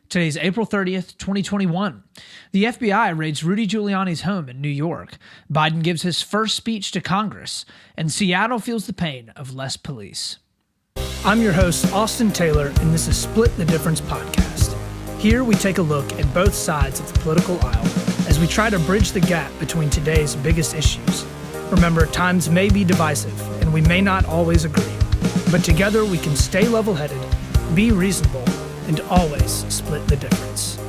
Today's April 30th, 2021. The FBI raids Rudy Giuliani's home in New York. Biden gives his first speech to Congress, and Seattle feels the pain of less police. I'm your host, Austin Taylor, and this is Split the Difference podcast. Here we take a look at both sides of the political aisle as we try to bridge the gap between today's biggest issues. Remember, times may be divisive, and we may not always agree, but together we can stay level-headed, be reasonable, and always split the difference.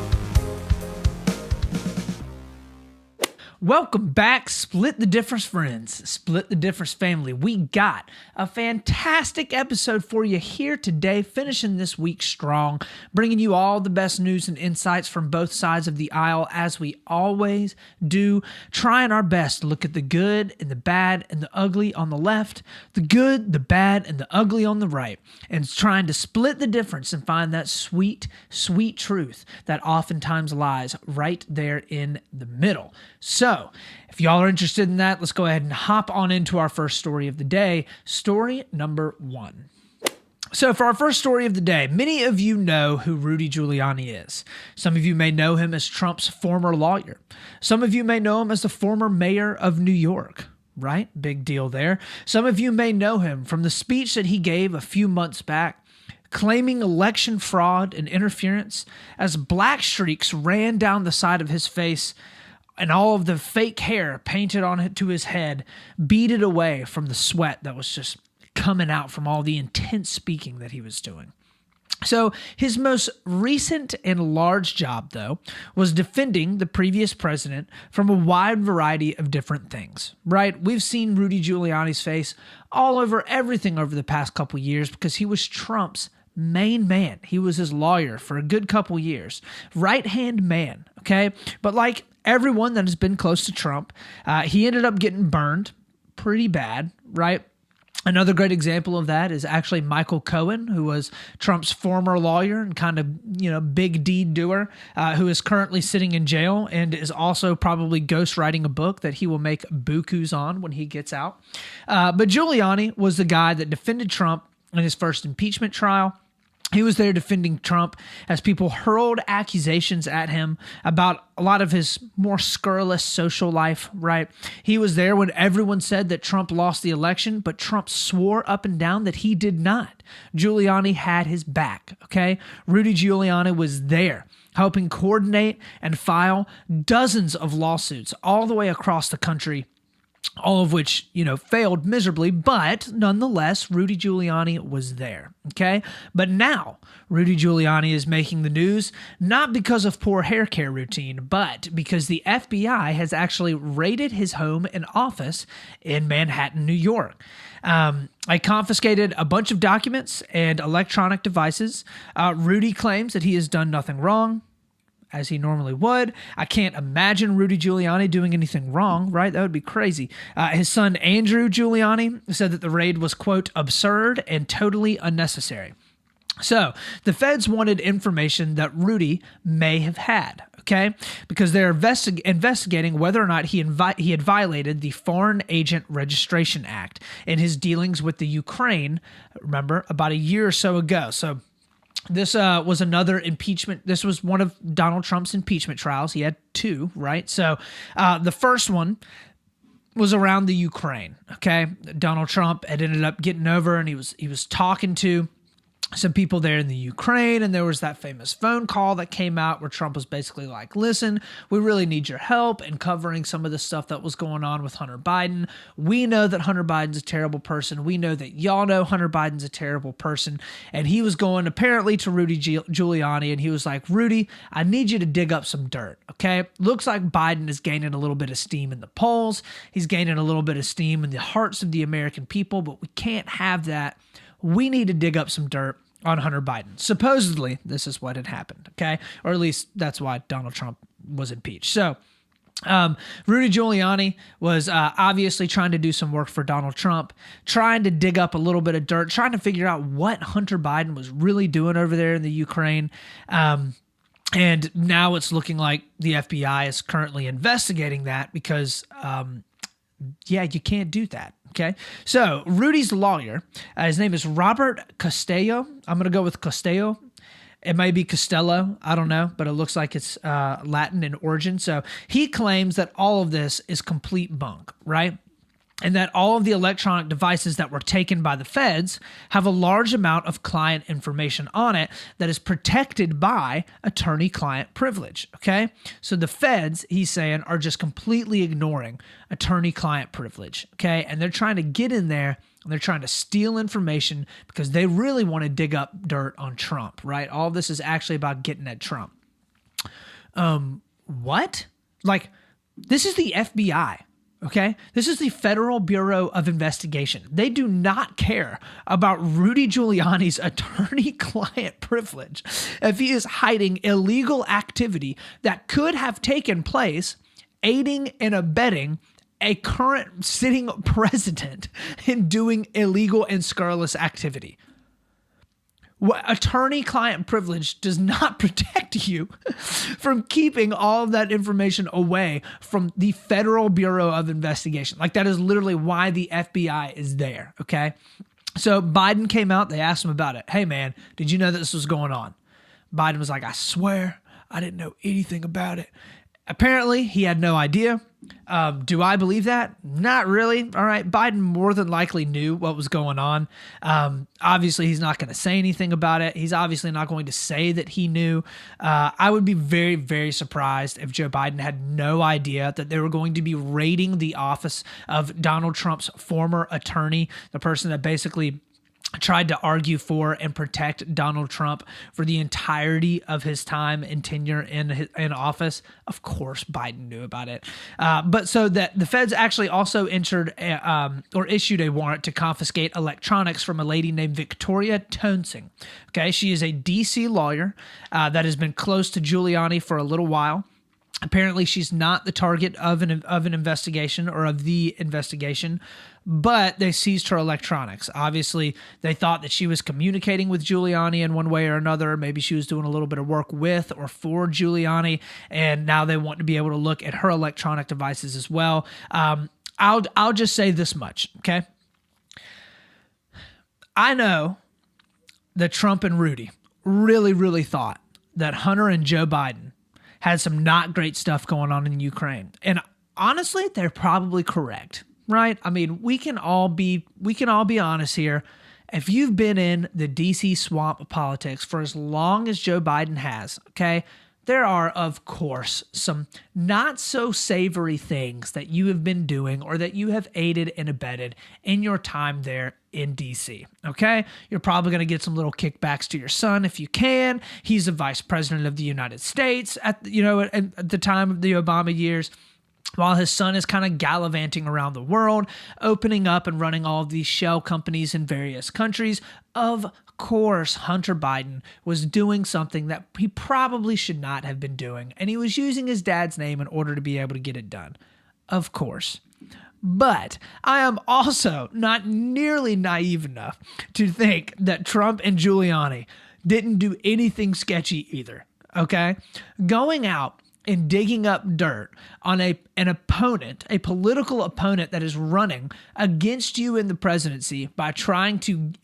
Welcome back, Split the Difference friends, Split the Difference family. We got a fantastic episode for you here today, finishing this week strong, bringing you all the best news and insights from both sides of the aisle as we always do, trying our best to look at the good and the bad and the ugly on the left, the good, the bad, and the ugly on the right, and trying to split the difference and find that sweet, sweet truth that oftentimes lies right there in the middle. So, if y'all are interested in that, let's go ahead and hop on into our first story of the day, story number 1. So for our first story of the day, many of you know who Rudy Giuliani is. Some of you may know him as Trump's former lawyer. Some of you may know him as the former mayor of New York, right? Big deal there. Some of you may know him from the speech that he gave a few months back, claiming election fraud and interference as black streaks ran down the side of his face and all of the fake hair painted onto his head beaded away from the sweat that was just coming out from all the intense speaking that he was doing. So his most recent and large job, though, was defending the previous president from a wide variety of different things, right? We've seen Rudy Giuliani's face all over everything over the past couple years because he was Trump's main man. He was his lawyer for a good couple years. Right-hand man, okay? But like everyone that has been close to Trump, he ended up getting burned pretty bad, right? Another great example of that is actually Michael Cohen, who was Trump's former lawyer and kind of, big deed doer, who is currently sitting in jail and is also probably ghostwriting a book that he will make bukus on when he gets out. But Giuliani was the guy that defended Trump in his first impeachment trial. He was there defending Trump as people hurled accusations at him about a lot of his more scurrilous social life, right? He was there when everyone said that Trump lost the election, but Trump swore up and down that he did not. Giuliani had his back, okay? Rudy Giuliani was there helping coordinate and file dozens of lawsuits all the way across the country, all of which, failed miserably, but nonetheless, Rudy Giuliani was there, okay? But now, Rudy Giuliani is making the news, not because of poor hair care routine, but because the FBI has actually raided his home and office in Manhattan, New York. I confiscated a bunch of documents and electronic devices. Rudy claims that he has done nothing wrong, as he normally would. I can't imagine Rudy Giuliani doing anything wrong, right? That would be crazy. His son, Andrew Giuliani, said that the raid was, quote, absurd and totally unnecessary. So the feds wanted information that Rudy may have had, okay? Because they're investigating whether or not he had violated the Foreign Agent Registration Act in his dealings with the Ukraine, remember, about a year or so ago. So this was another impeachment. This was one of Donald Trump's impeachment trials. He had 2, right? So the first one was around the Ukraine, okay? Donald Trump had ended up getting over, and he was talking to some people there in the Ukraine, and there was that famous phone call that came out where Trump was basically like, listen, we really need your help in covering some of the stuff that was going on with Hunter Biden. We know that Hunter Biden's a terrible person. We know that y'all know Hunter Biden's a terrible person. And he was going apparently to Rudy Giuliani, and he was like, Rudy, I need you to dig up some dirt, okay? Looks like Biden is gaining a little bit of steam in the polls. He's gaining a little bit of steam in the hearts of the American people, but we can't have that. We need to dig up some dirt on Hunter Biden. Supposedly, this is what had happened, okay? Or at least that's why Donald Trump was impeached. So, Rudy Giuliani was obviously trying to do some work for Donald Trump, trying to dig up a little bit of dirt, trying to figure out what Hunter Biden was really doing over there in the Ukraine. And now it's looking like the FBI is currently investigating that because, you can't do that. Okay, so Rudy's lawyer, his name is Robert Costello. I'm going to go with Costello. It may be Costello. I don't know, but it looks like it's Latin in origin. So he claims that all of this is complete bunk, right? And that all of the electronic devices that were taken by the feds have a large amount of client information on it that is protected by attorney-client privilege, okay? So the feds, he's saying, are just completely ignoring attorney-client privilege, okay? And they're trying to get in there and they're trying to steal information because they really want to dig up dirt on Trump, right? All this is actually about getting at Trump. What? Like, this is the FBI. Okay, this is the Federal Bureau of Investigation. They do not care about Rudy Giuliani's attorney-client privilege if he is hiding illegal activity that could have taken place, aiding and abetting a current sitting president in doing illegal and scurrilous activity. Attorney-client privilege does not protect you from keeping all of that information away from the Federal Bureau of Investigation. Like, that is literally why the FBI is there, okay? So Biden came out, they asked him about it. Hey, man, did you know that this was going on? Biden was like, I swear I didn't know anything about it. Apparently, he had no idea. Do I believe that? Not really. All right. Biden more than likely knew what was going on. Obviously, he's not going to say anything about it. He's obviously not going to say that he knew. I would be very, very surprised if Joe Biden had no idea that they were going to be raiding the office of Donald Trump's former attorney, the person that basically tried to argue for and protect Donald Trump for the entirety of his time and tenure in office. Of course, Biden knew about it. But so that the feds actually also issued a warrant to confiscate electronics from a lady named Victoria Toensing. Okay, she is a D.C. lawyer that has been close to Giuliani for a little while. Apparently, she's not the target of an investigation or of the investigation, but they seized her electronics. Obviously, they thought that she was communicating with Giuliani in one way or another. Maybe she was doing a little bit of work with or for Giuliani, and now they want to be able to look at her electronic devices as well. I'll just say this much, okay? I know that Trump and Rudy really, really thought that Hunter and Joe Biden had some not great stuff going on in Ukraine. And honestly, they're probably correct, right? I mean, we can all be honest here. If you've been in the DC swamp of politics for as long as Joe Biden has, okay, there are, of course, some not so savory things that you have been doing or that you have aided and abetted in your time there in DC, okay? You're probably going to get some little kickbacks to your son if you can. He's the vice president of the United States at the time of the Obama years, while his son is kind of gallivanting around the world, opening up and running all of these shell companies in various countries. Of course, Hunter Biden was doing something that he probably should not have been doing, and he was using his dad's name in order to be able to get it done. Of course. But I am also not nearly naive enough to think that Trump and Giuliani didn't do anything sketchy either, okay? Going out and digging up dirt on an opponent, a political opponent that is running against you in the presidency by trying to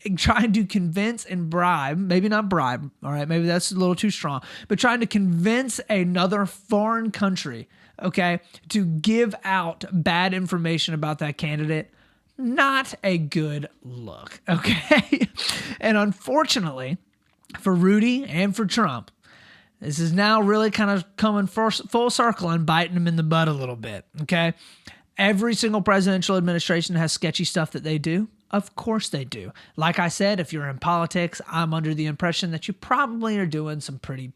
convince and bribe, maybe not bribe, all right, maybe that's a little too strong, but trying to convince another foreign country, okay, to give out bad information about that candidate, not a good look, okay? And unfortunately, for Rudy and for Trump, this is now really kind of coming full circle and biting them in the butt a little bit, okay? Every single presidential administration has sketchy stuff that they do. Of course they do. Like I said, if you're in politics, I'm under the impression that you probably are doing some pretty,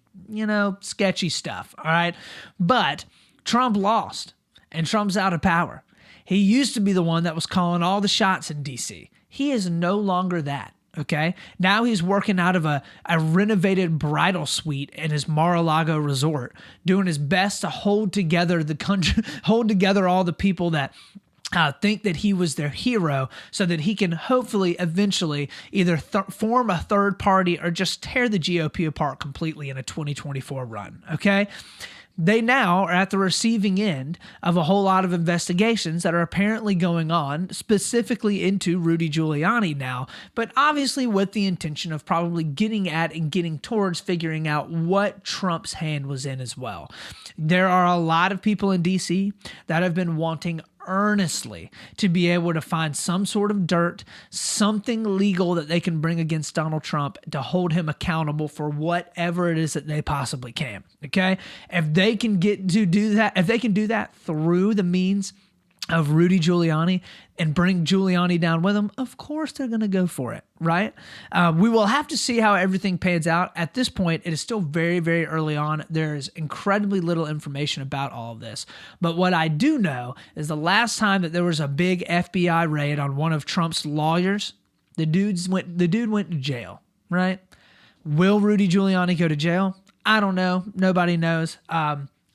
sketchy stuff, all right? But Trump lost, and Trump's out of power. He used to be the one that was calling all the shots in D.C. He is no longer that. Okay. Now he's working out of a renovated bridal suite in his Mar-a-Lago resort, doing his best to hold together the country, hold together all the people that think that he was their hero so that he can hopefully eventually either form a third party or just tear the GOP apart completely in a 2024 run, okay? They now are at the receiving end of a whole lot of investigations that are apparently going on, specifically into Rudy Giuliani now, but obviously with the intention of probably getting at and getting towards figuring out what Trump's hand was in as well. There are a lot of people in D.C. that have been wanting earnestly to be able to find some sort of dirt, something legal that they can bring against Donald Trump to hold him accountable for whatever it is that they possibly can. Okay? If they can do that through the means of Rudy Giuliani and bring Giuliani down with them, of course they're going to go for it, right? We will have to see how everything pans out. At this point, it is still very, very early on. There is incredibly little information about all of this. But what I do know is the last time that there was a big FBI raid on one of Trump's lawyers, the dude went to jail, right? Will Rudy Giuliani go to jail? I don't know. Nobody knows.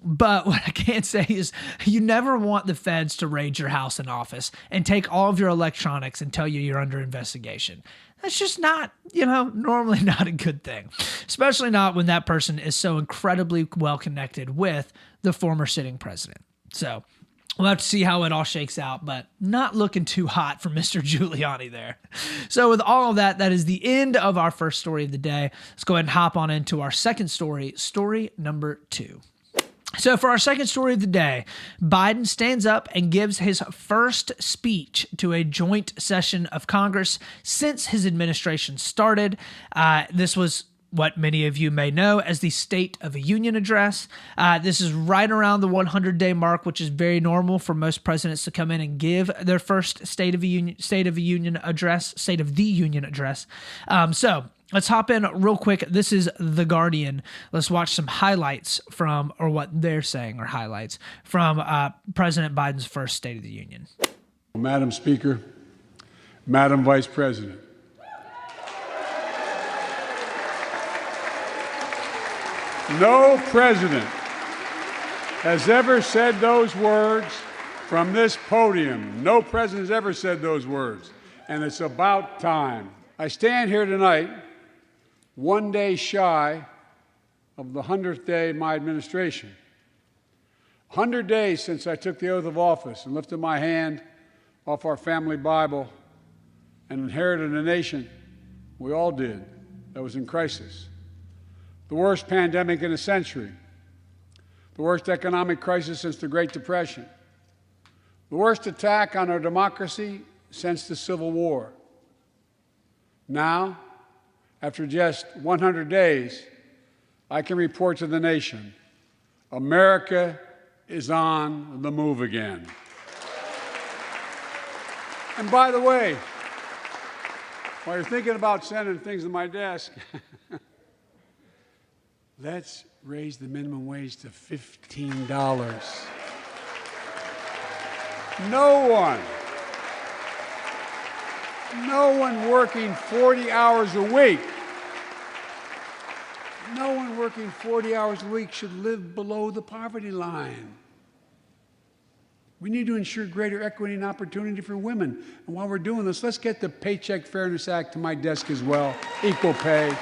But what I can say is you never want the feds to raid your house and office and take all of your electronics and tell you you're under investigation. That's just not, normally not a good thing, especially not when that person is so incredibly well connected with the former sitting president. So we'll have to see how it all shakes out, but not looking too hot for Mr. Giuliani there. So with all of that, that is the end of our first story of the day. Let's go ahead and hop on into our second story, story number 2. So for our second story of the day, Biden stands up and gives his first speech to a joint session of Congress since his administration started. This was what many of you may know as the State of the Union address. This is right around the 100-day mark, which is very normal for most presidents to come in and give their first State of the Union address. So let's hop in real quick. This is The Guardian. Let's watch some highlights from, or what they're saying are highlights, from President Biden's first State of the Union. Madam Speaker, Madam Vice President, no president has ever said those words from this podium. No president has ever said those words, and it's about time. I stand here tonight, one day shy of the 100th day of my administration. 100 days since I took the oath of office and lifted my hand off our family Bible and inherited a nation, we all did, that was in crisis. The worst pandemic in a century, the worst economic crisis since the Great Depression, the worst attack on our democracy since the Civil War. Now, after just 100 days, I can report to the nation, America is on the move again. And by the way, while you're thinking about sending things to my desk, let's raise the minimum wage to $15. No one working 40 hours a week, should live below the poverty line. We need to ensure greater equity and opportunity for women. And while we're doing this, let's get the Paycheck Fairness Act to my desk as well, equal pay.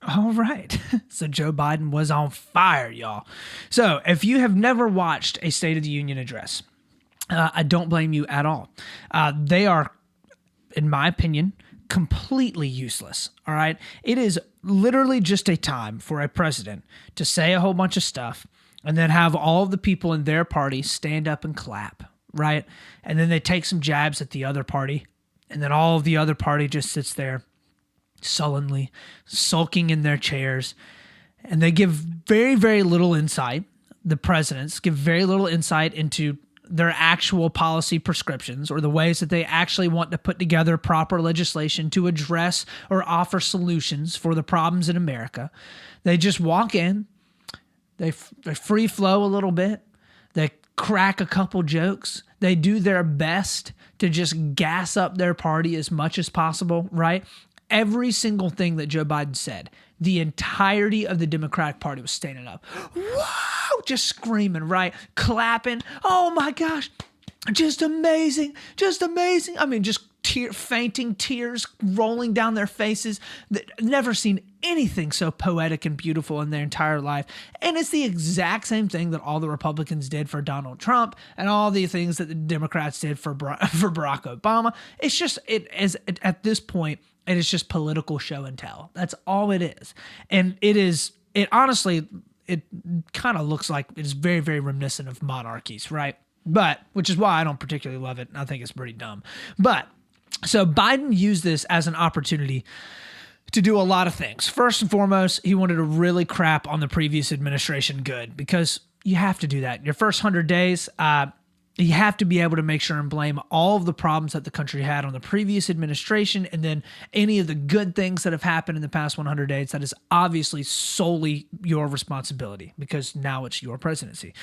All right. So Joe Biden was on fire, y'all. So if you have never watched a State of the Union address, I don't blame you at all. They are, in my opinion, completely useless. All right. It is literally just a time for a president to say a whole bunch of stuff and then have all of the people in their party stand up and clap. Right. And then they take some jabs at the other party. And then all of the other party just sits there sullenly, sulking in their chairs, and they give very, very little insight. The presidents give very little insight into their actual policy prescriptions or the ways that they actually want to put together proper legislation to address or offer solutions for the problems in America. They just walk in, they free flow a little bit, they crack a couple jokes, they do their best to just gas up their party as much as possible, right? Every single thing that Joe Biden said, the entirety of the Democratic Party was standing up. Whoa! Just screaming, right? Clapping. Oh my gosh. Just amazing, just amazing. I mean, just fainting tears rolling down their faces. Never seen anything so poetic and beautiful in their entire life. And it's the exact same thing that all the Republicans did for Donald Trump and all the things that the Democrats did for Barack Obama. It's just, at this point, it is just political show and tell. That's all it is. And it honestly, it kind of looks like it's very, very reminiscent of monarchies, right? But, which is why I don't particularly love it. I think it's pretty dumb. But, so Biden used this as an opportunity to do a lot of things. First and foremost, he wanted to really crap on the previous administration good, because you have to do that. In your first 100 days, you have to be able to make sure and blame all of the problems that the country had on the previous administration, and then any of the good things that have happened in the past 100 days, that is obviously solely your responsibility, because now it's your presidency.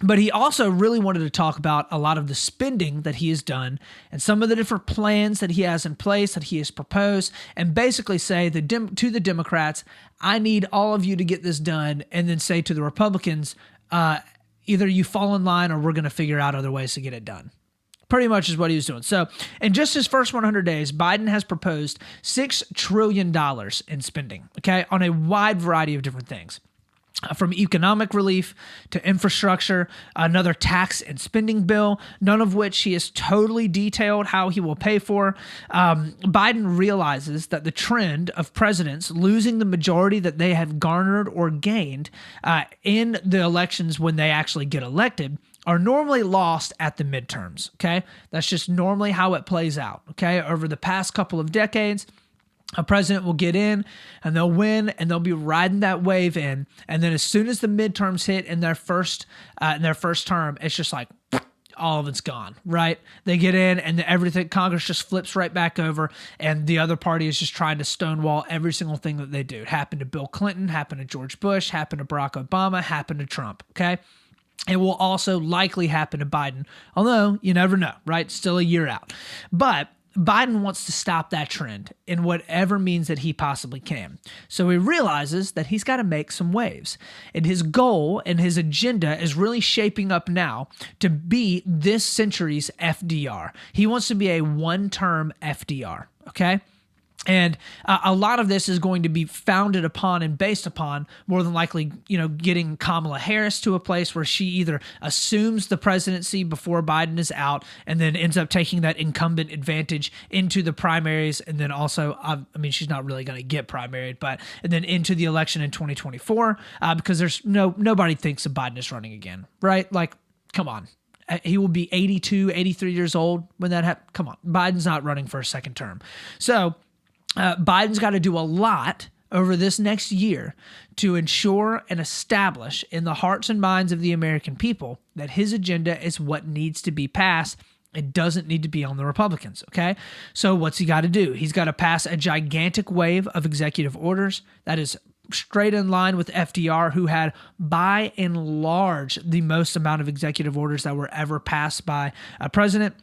But he also really wanted to talk about a lot of the spending that he has done and some of the different plans that he has in place, that he has proposed, and basically say to the Democrats, I need all of you to get this done, and then say to the Republicans, either you fall in line or we're going to figure out other ways to get it done. Pretty much is what he was doing. So in just his first 100 days, Biden has proposed $6 trillion in spending, okay, on a wide variety of different things. From economic relief to infrastructure, another tax and spending bill, none of which he has totally detailed how he will pay for. Biden realizes that the trend of presidents losing the majority that they have garnered or gained in the elections when they actually get elected are normally lost at the midterms, okay? That's just normally how it plays out, okay? Over the past couple of decades, a president will get in and they'll win and they'll be riding that wave in. And then as soon as the midterms hit in their first term, it's just like all of it's gone, right? They get in and everything, Congress just flips right back over, and the other party is just trying to stonewall every single thing that they do. It happened to Bill Clinton, happened to George Bush, happened to Barack Obama, happened to Trump, okay? It will also likely happen to Biden, although you never know, right? Still a year out. But Biden wants to stop that trend in whatever means that he possibly can. So he realizes that he's got to make some waves. And his goal and his agenda is really shaping up now to be this century's FDR. He wants to be a one-term FDR, okay? And a lot of this is going to be founded upon and based upon, more than likely, getting Kamala Harris to a place where she either assumes the presidency before Biden is out and then ends up taking that incumbent advantage into the primaries. And then also, she's not really going to get primaried, and then into the election in 2024, because there's nobody thinks that Biden is running again, right? Like, come on. He will be 82, 83 years old when that happens. Come on. Biden's not running for a second term. So Biden's got to do a lot over this next year to ensure and establish in the hearts and minds of the American people that his agenda is what needs to be passed. It doesn't need to be on the Republicans, okay? So what's he got to do? He's got to pass a gigantic wave of executive orders that is straight in line with FDR, who had, by and large, the most amount of executive orders that were ever passed by a president.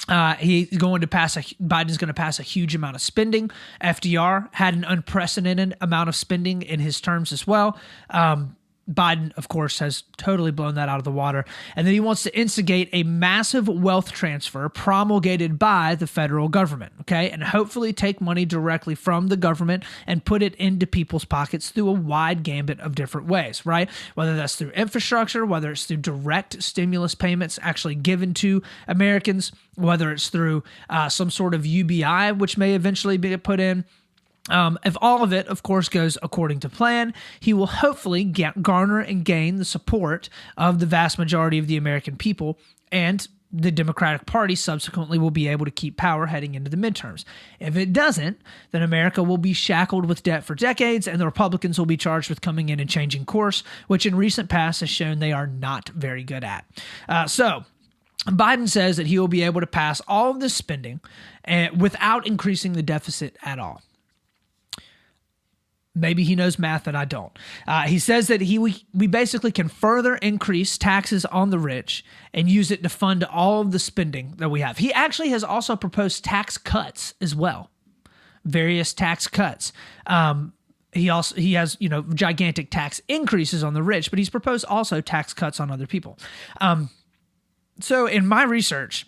Biden's going to pass a huge amount of spending. FDR had an unprecedented amount of spending in his terms as well. Biden, of course, has totally blown that out of the water. And then he wants to instigate a massive wealth transfer promulgated by the federal government, okay? And hopefully take money directly from the government and put it into people's pockets through a wide gambit of different ways, right? Whether that's through infrastructure, whether it's through direct stimulus payments actually given to Americans, whether it's through some sort of UBI, which may eventually be put in. If all of it, of course, goes according to plan, he will hopefully garner and gain the support of the vast majority of the American people, and the Democratic Party subsequently will be able to keep power heading into the midterms. If it doesn't, then America will be shackled with debt for decades, and the Republicans will be charged with coming in and changing course, which in recent past has shown they are not very good at. So Biden says that he will be able to pass all of this spending without increasing the deficit at all. Maybe he knows math that I don't. He says that we basically can further increase taxes on the rich and use it to fund all of the spending that we have. He actually has also proposed tax cuts as well, various tax cuts. He has gigantic tax increases on the rich, but he's proposed also tax cuts on other people. So in my research,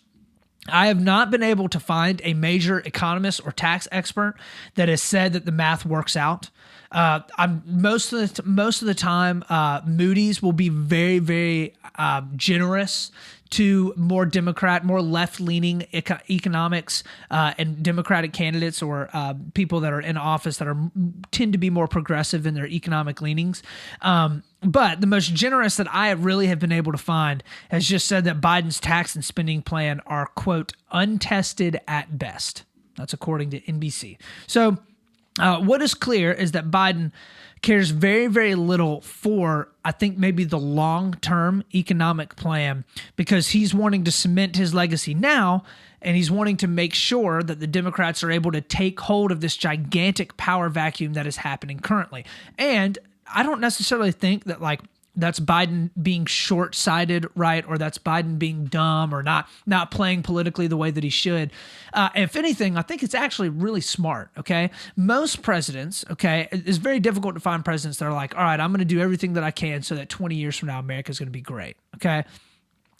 I have not been able to find a major economist or tax expert that has said that the math works out. Most of the time, Moody's will be very, very generous to more left-leaning economics and Democratic candidates or people that are in office that tend to be more progressive in their economic leanings. But the most generous that I really have been able to find has just said that Biden's tax and spending plan are, quote, untested at best. That's according to NBC. So what is clear is that Biden cares very, very little for, I think, maybe the long-term economic plan because he's wanting to cement his legacy now, and he's wanting to make sure that the Democrats are able to take hold of this gigantic power vacuum that is happening currently. And I don't necessarily think that, like, that's Biden being short-sighted, right? Or that's Biden being dumb or not playing politically the way that he should. If anything, I think it's actually really smart, okay? Most presidents, okay, it's very difficult to find presidents that are like, all right, I'm going to do everything that I can so that 20 years from now, America's going to be great, okay?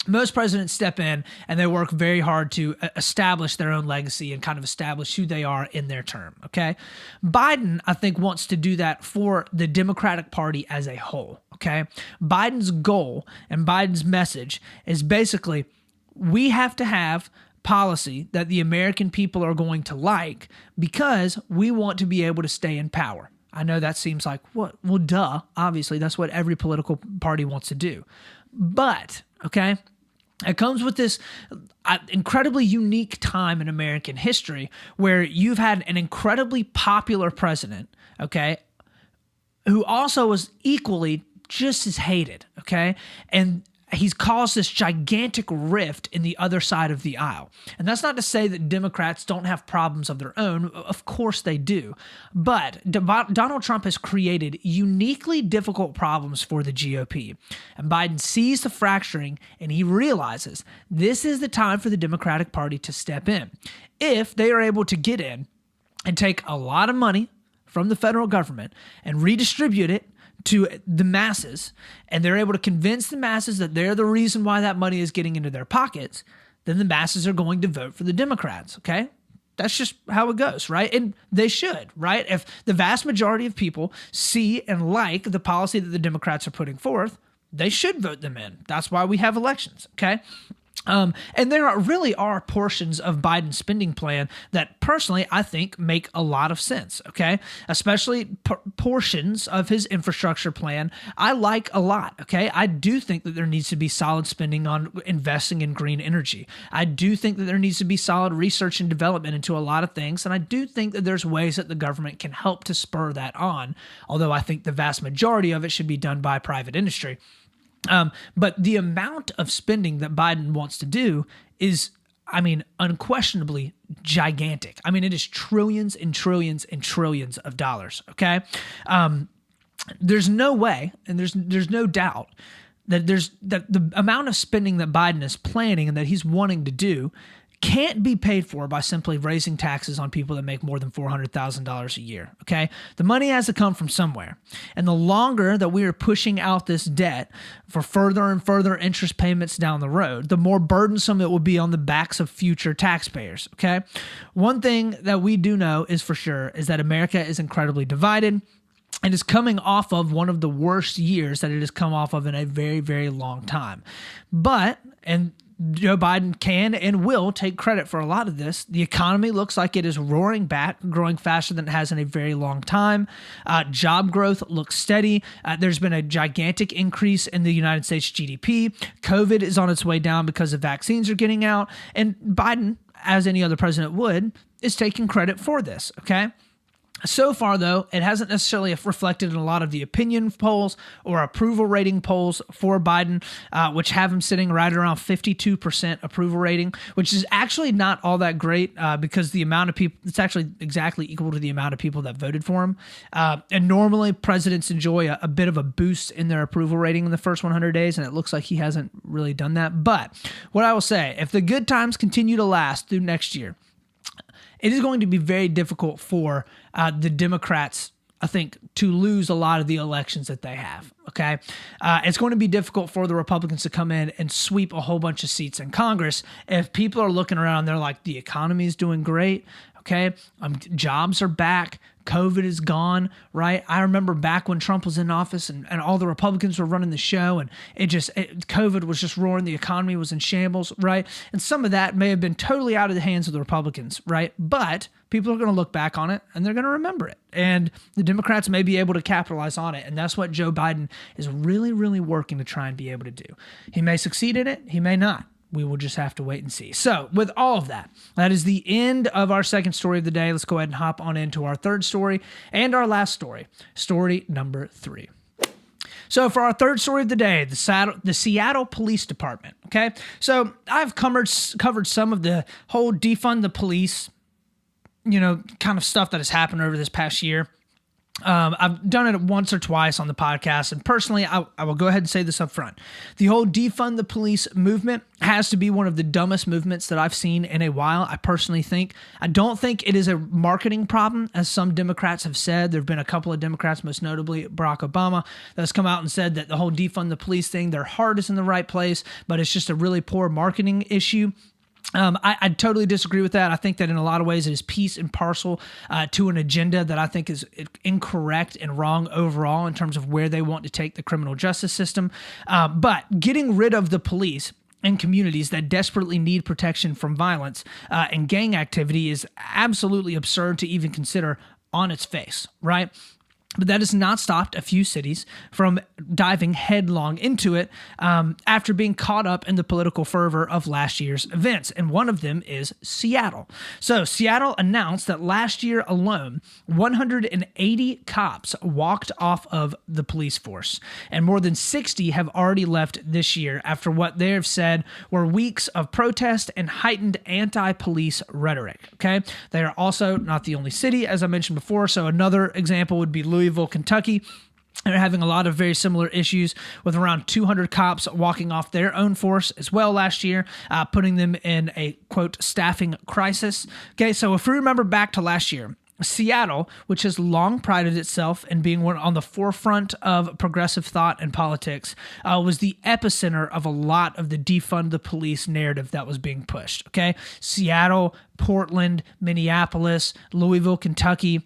Most presidents step in and they work very hard to establish their own legacy and kind of establish who they are in their term, okay? Biden, I think, wants to do that for the Democratic Party as a whole, okay? Biden's goal and Biden's message is basically we have to have policy that the American people are going to like because we want to be able to stay in power. I know that seems like, what? Well, duh. Obviously, that's what every political party wants to do. But, okay, it comes with this incredibly unique time in American history where you've had an incredibly popular president, okay, who also was equally just as hated, okay? And he's caused this gigantic rift in the other side of the aisle. And that's not to say that Democrats don't have problems of their own. Of course they do. But Donald Trump has created uniquely difficult problems for the GOP. And Biden sees the fracturing and he realizes this is the time for the Democratic Party to step in. If they are able to get in and take a lot of money from the federal government and redistribute it to the masses, and they're able to convince the masses that they're the reason why that money is getting into their pockets, then the masses are going to vote for the Democrats, okay? That's just how it goes, right? And they should, right? If the vast majority of people see and like the policy that the Democrats are putting forth, they should vote them in. That's why we have elections, okay? And there really are portions of Biden's spending plan that personally I think make a lot of sense, okay? Especially portions of his infrastructure plan I like a lot, okay? I do think that there needs to be solid spending on investing in green energy. I do think that there needs to be solid research and development into a lot of things, and I do think that there's ways that the government can help to spur that on, although I think the vast majority of it should be done by private industry. But the amount of spending that Biden wants to do is, I mean, unquestionably gigantic. I mean, it is trillions and trillions and trillions of dollars, okay? There's no way, and there's no doubt that the amount of spending that Biden is planning and that he's wanting to do can't be paid for by simply raising taxes on people that make more than $400,000 a year, okay? The money has to come from somewhere. And the longer that we are pushing out this debt for further and further interest payments down the road, the more burdensome it will be on the backs of future taxpayers, okay? One thing that we do know is for sure is that America is incredibly divided and is coming off of one of the worst years that it has come off of in a very, very long time. But, and Joe Biden can and will take credit for a lot of this. The economy looks like it is roaring back, growing faster than it has in a very long time. Job growth looks steady. There's been a gigantic increase in the United States GDP. COVID is on its way down because the vaccines are getting out. And Biden, as any other president would, is taking credit for this, okay? So far, though, it hasn't necessarily reflected in a lot of the opinion polls or approval rating polls for Biden, which have him sitting right around 52% approval rating, which is actually not all that great because the amount of people, it's actually exactly equal to the amount of people that voted for him. And normally presidents enjoy a bit of a boost in their approval rating in the first 100 days, and it looks like he hasn't really done that. But what I will say, if the good times continue to last through next year, it is going to be very difficult for the Democrats, I think, to lose a lot of the elections that they have. Okay. It's going to be difficult for the Republicans to come in and sweep a whole bunch of seats in Congress if people are looking around, they're like, the economy is doing great. Okay. Jobs are back. COVID is gone, right? I remember back when Trump was in office and all the Republicans were running the show, and COVID was just roaring. The economy was in shambles, right? And some of that may have been totally out of the hands of the Republicans, right? But people are going to look back on it and they're going to remember it. And the Democrats may be able to capitalize on it. And that's what Joe Biden is really, really working to try and be able to do. He may succeed in it. He may not. We will just have to wait and see. So with all of that, that is the end of our second story of the day. Let's go ahead and hop on into our third story and our last story, story number 3. So for our third story of the day, the Seattle Police Department, okay? So I've covered some of the whole defund the police, kind of stuff that has happened over this past year. I've done it once or twice on the podcast, and personally, I will go ahead and say this up front. The whole defund the police movement has to be one of the dumbest movements that I've seen in a while. I personally think. I don't think it is a marketing problem, as some Democrats have said. There have been a couple of Democrats, most notably Barack Obama, that's come out and said that the whole defund the police thing, their heart is in the right place, but it's just a really poor marketing issue. I totally disagree with that. I think that in a lot of ways it is piece and parcel to an agenda that I think is incorrect and wrong overall in terms of where they want to take the criminal justice system. But getting rid of the police in communities that desperately need protection from violence and gang activity is absolutely absurd to even consider on its face, right? But that has not stopped a few cities from diving headlong into it after being caught up in the political fervor of last year's events. And one of them is Seattle. So Seattle announced that last year alone, 180 cops walked off of the police force. And more than 60 have already left this year after what they have said were weeks of protest and heightened anti-police rhetoric. Okay, they are also not the only city, as I mentioned before. So another example would be Louisville, Kentucky. They're having a lot of very similar issues with around 200 cops walking off their own force as well last year, putting them in a, quote, staffing crisis. Okay, so if we remember back to last year, Seattle, which has long prided itself in being one on the forefront of progressive thought and politics, was the epicenter of a lot of the defund the police narrative that was being pushed. Okay, Seattle, Portland, Minneapolis, Louisville, Kentucky,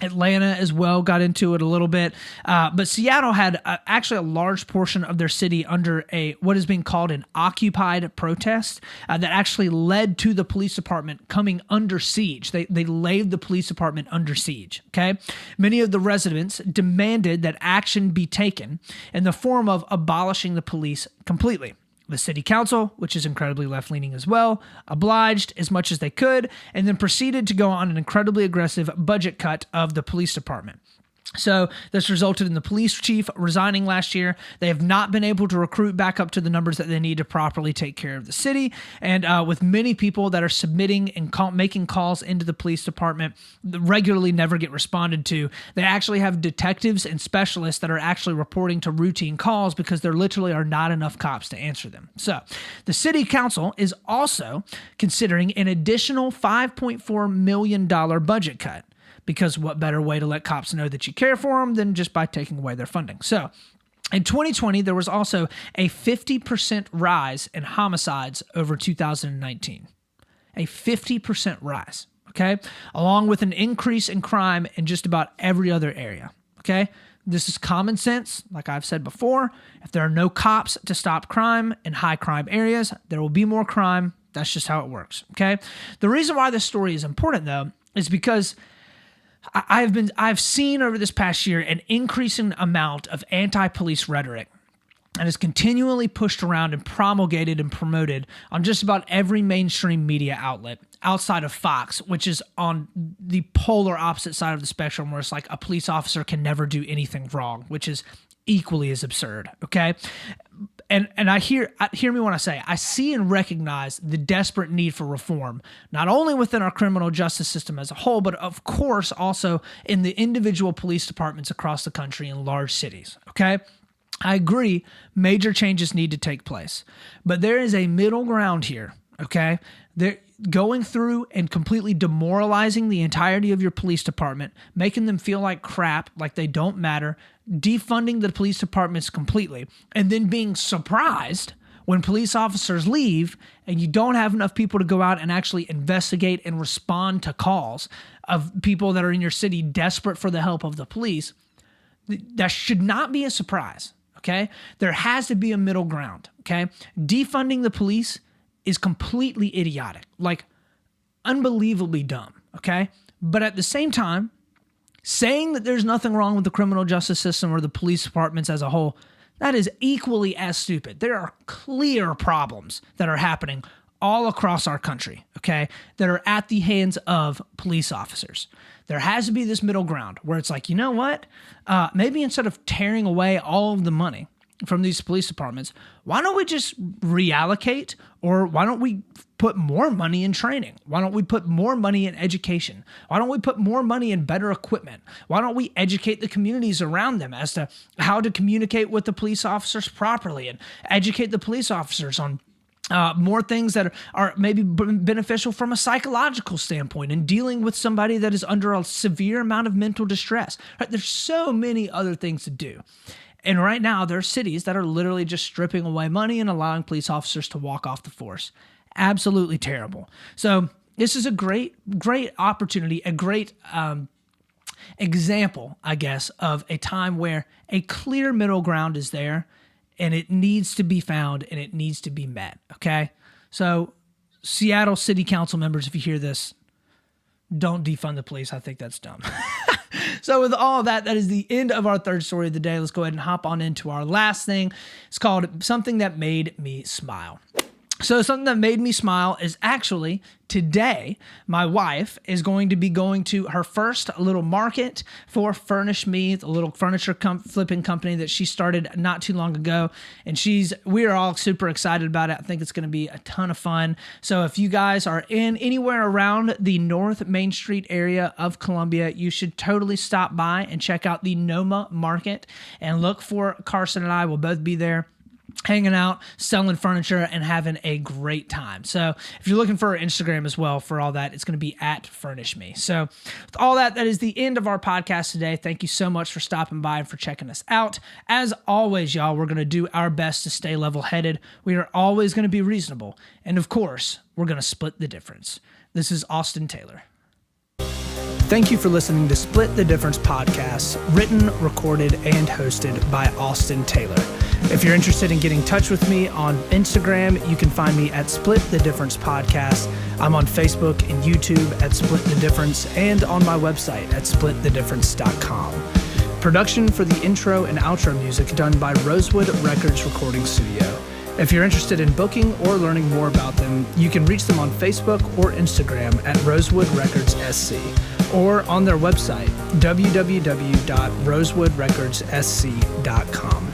Atlanta as well got into it a little bit, but Seattle had actually a large portion of their city under what is being called an occupied protest that actually led to the police department coming under siege. They laid the police department under siege. Okay, many of the residents demanded that action be taken in the form of abolishing the police completely. The city council, which is incredibly left-leaning as well, obliged as much as they could, and then proceeded to go on an incredibly aggressive budget cut of the police department. So this resulted in the police chief resigning last year. They have not been able to recruit back up to the numbers that they need to properly take care of the city. And with many people that are submitting and making calls into the police department regularly never get responded to, they actually have detectives and specialists that are actually reporting to routine calls because there literally are not enough cops to answer them. So the city council is also considering an additional $5.4 million budget cut. Because what better way to let cops know that you care for them than just by taking away their funding? So in 2020, there was also a 50% rise in homicides over 2019. A 50% rise, okay? Along with an increase in crime in just about every other area, okay? This is common sense. Like I've said before, if there are no cops to stop crime in high crime areas, there will be more crime. That's just how it works, okay? The reason why this story is important, though, is because I've seen over this past year an increasing amount of anti-police rhetoric and is continually pushed around and promulgated and promoted on just about every mainstream media outlet outside of Fox, which is on the polar opposite side of the spectrum, where it's like a police officer can never do anything wrong, which is equally as absurd, okay? And hear me when I say, I see and recognize the desperate need for reform, not only within our criminal justice system as a whole, but of course also in the individual police departments across the country in large cities, okay? I agree, major changes need to take place, but there is a middle ground here, okay? They're going through and completely demoralizing the entirety of your police department, making them feel like crap, like they don't matter, defunding the police departments completely, and then being surprised when police officers leave and you don't have enough people to go out and actually investigate and respond to calls of people that are in your city desperate for the help of the police. That should not be a surprise, okay? There has to be a middle ground, okay? Defunding the police is completely idiotic, like unbelievably dumb, okay? But at the same time, saying that there's nothing wrong with the criminal justice system or the police departments as a whole, that is equally as stupid. There are clear problems that are happening all across our country, okay, that are at the hands of police officers. There has to be this middle ground where it's like, you know what? Maybe instead of tearing away all of the money from these police departments, why don't we just reallocate, or why don't we put more money in training? Why don't we put more money in education? Why don't we put more money in better equipment? Why don't we educate the communities around them as to how to communicate with the police officers properly and educate the police officers on more things that are maybe beneficial from a psychological standpoint and dealing with somebody that is under a severe amount of mental distress. Right? There's so many other things to do. And right now, there are cities that are literally just stripping away money and allowing police officers to walk off the force. Absolutely terrible. So this is a great opportunity, a great example, I guess, of a time where a clear middle ground is there, and it needs to be found and it needs to be met, okay? So Seattle City Council members, if you hear this, don't defund the police. I think that's dumb. So with all of that, that is the end of our third story of the day. Let's go ahead and hop on into our last thing. It's called Something That Made Me Smile. So something that made me smile is actually today, my wife is going to be going to her first little market for Furnish Me, the little furniture flipping company that she started not too long ago. And we are all super excited about it. I think it's going to be a ton of fun. So if you guys are in anywhere around the North Main Street area of Columbia, you should totally stop by and check out the Noma Market and look for Carson and I. Will both be there, hanging out, selling furniture, and having a great time. So if you're looking for our Instagram as well for all that, it's going to be at Furnish Me. So with all that, that is the end of our podcast today. Thank you so much for stopping by and for checking us out. As always, y'all, we're going to do our best to stay level-headed. We are always going to be reasonable. And of course, we're going to split the difference. This is Austin Taylor. Thank you for listening to Split the Difference podcast, written, recorded, and hosted by Austin Taylor. If you're interested in getting in touch with me on Instagram, you can find me at Split the Difference Podcast. I'm on Facebook and YouTube at Split the Difference, and on my website at splitthedifference.com. Production for the intro and outro music done by Rosewood Records Recording Studio. If you're interested in booking or learning more about them, you can reach them on Facebook or Instagram at Rosewood Records SC, or on their website, www.rosewoodrecordssc.com.